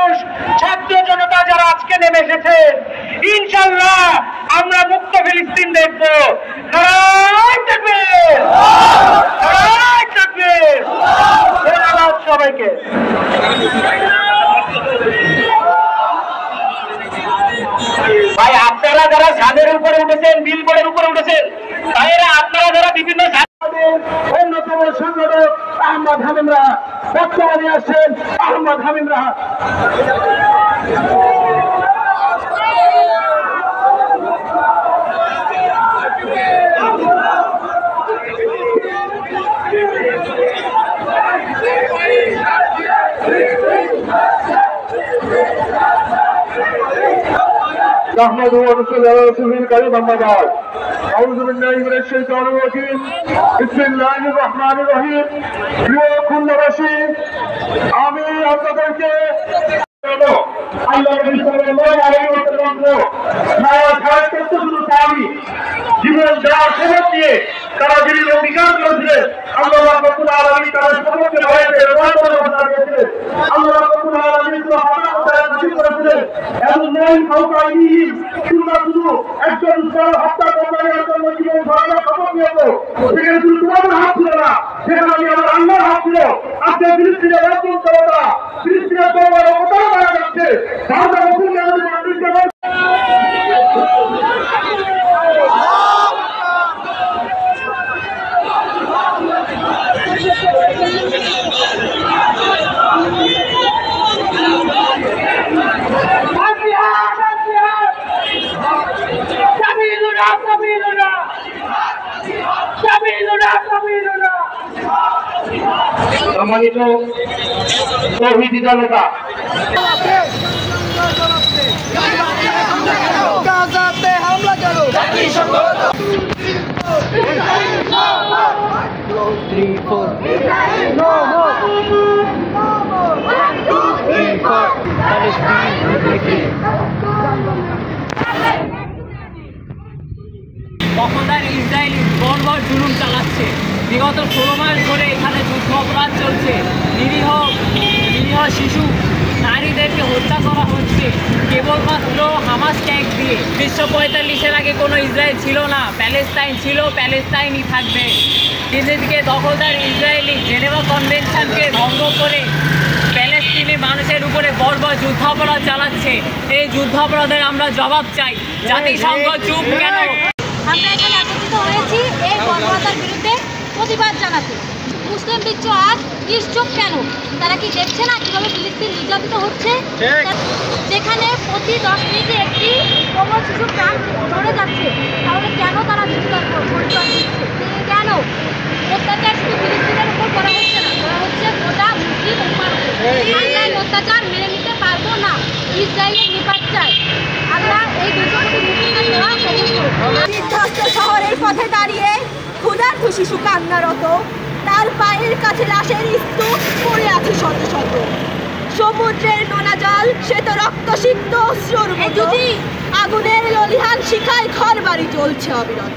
মানুষ, ছাত্র জনতা যারা আজকে নেমে এসেছে, ইনশাআল্লাহ আমরা মুক্ত ফিলিস্তিন দেখব। নারায়ে তাকবীর, নারায়ে তাকবীর। ধন্যবাদ সবাইকে। ভাই, আপনারা যারা ছাদের উপরে উঠেছেন, বিলবোর্ডের উপরে উঠেছেন, তাইরা আপনারা যারা বিভিন্ন অন্যতম সংগঠক আহমদ হামিম রাহা বর্তমানে আসছেন। আহমদ হামিম রাহা نحمده ونصلي على رسوله الكريم أما بعد أعوذ بالله من الشيطان الرجيم بسم الله الرحمن الرحيم প্রিয় খুলনাবাসী, আমি আপনাদেরকে আল্লাহর নবী সাল্লাল্লাহু আলাইহি ওয়াসাল্লাম জীবন দেওয়ার শপথ দিয়ে তারা দিনের অঙ্গীকার করেছিলেন। আল্লাহ রাব্বুল আলামিন তাদের শপথকে ভয়েতে রহমতের কথা দিয়েছিলেন। আল্লাহ রাব্বুল আলামিন তো হাজার নাজিল করেছিলেন, এমন ফাউকাইহিম, তোমরা শুধু একজন মুসলমান হত্যা করবার জন্য জীবন ধারণের শপথ নিয়েছো, সেখানে শুধু তোমাদের হাত ছিল না, সেখানে আমি আমার আল্লাহর হাত ছিল। আজকে ফিলিস্তিনের রাজ্য জনতা, ফিলিস্তিনের দরবার অবতার করা যাচ্ছে। ভারতের মুসলিম সম্মানিত তৌহিদি জনতা, গাজাতে হামলা করো, দখলদার ইসরায়েলি বর্বর জুলুম চালাচ্ছে। বিগত 16 মাস ধরে এখানে যুদ্ধ অপরাধ চলছে। নিরীহ শিশু নারীদেরকে হত্যা করা হচ্ছে কেবলমাত্র হামাস ট্যাগ দিয়ে। 1945-এর আগে কোনো ইসরায়েল ছিল না, প্যালেস্তাইন ছিল, প্যালেস্তাইনই থাকবে। দিকে দখলদার ইসরায়েলি জেনেভা কনভেনশনকে ভঙ্গ করে প্যালেস্তিনি মানুষের উপরে বর্বর যুদ্ধাপরাধ চালাচ্ছে। এই যুদ্ধাপরাধের আমরা জবাব চাই। জাতিসংঘ চুপ কেন? আমরা এখানে একত্রিত হয়েছি এই বর্বরতার বিরুদ্ধে প্রতিবাদ জানাতে। মুসলিম বিশ্ব আজ নিশ্চুপ কেন? তারা কি দেখছে না কিভাবে ফিলিস্তিন নির্যাতিত হচ্ছে? যেখানে প্রতি 10 মিনিটে একটি কোমল শিশু প্রাণ ঝরে যাচ্ছে, তাহলে কেন তারা নির্যাতন দিচ্ছে? কেন অত্যাচার শুধু ফিলিস্তিনের উপর করা হচ্ছে না, করা হচ্ছে গোটা মুসলিম উম্মার উপর। আমরা এই অত্যাচার মেনে নিতে পারবো না। ইসরায়েলের নিপাত চাই। আমরা এই বিষয়টি মুসলিমদের দেওয়া বিধ্বস্ত শহরের পথে দাঁড়িয়ে ক্ষুধার্ত শিশু কান্নারত, তার পায়ের কাছে লাশের স্তূপ পড়ে আছে শত শত। সমুদ্রের নোনা জল সে তো রক্তসিক্ত অশ্রুর মতো, আগুনের ললিহান শিখায় ঘর বাড়ি জ্বলছে অবিরত।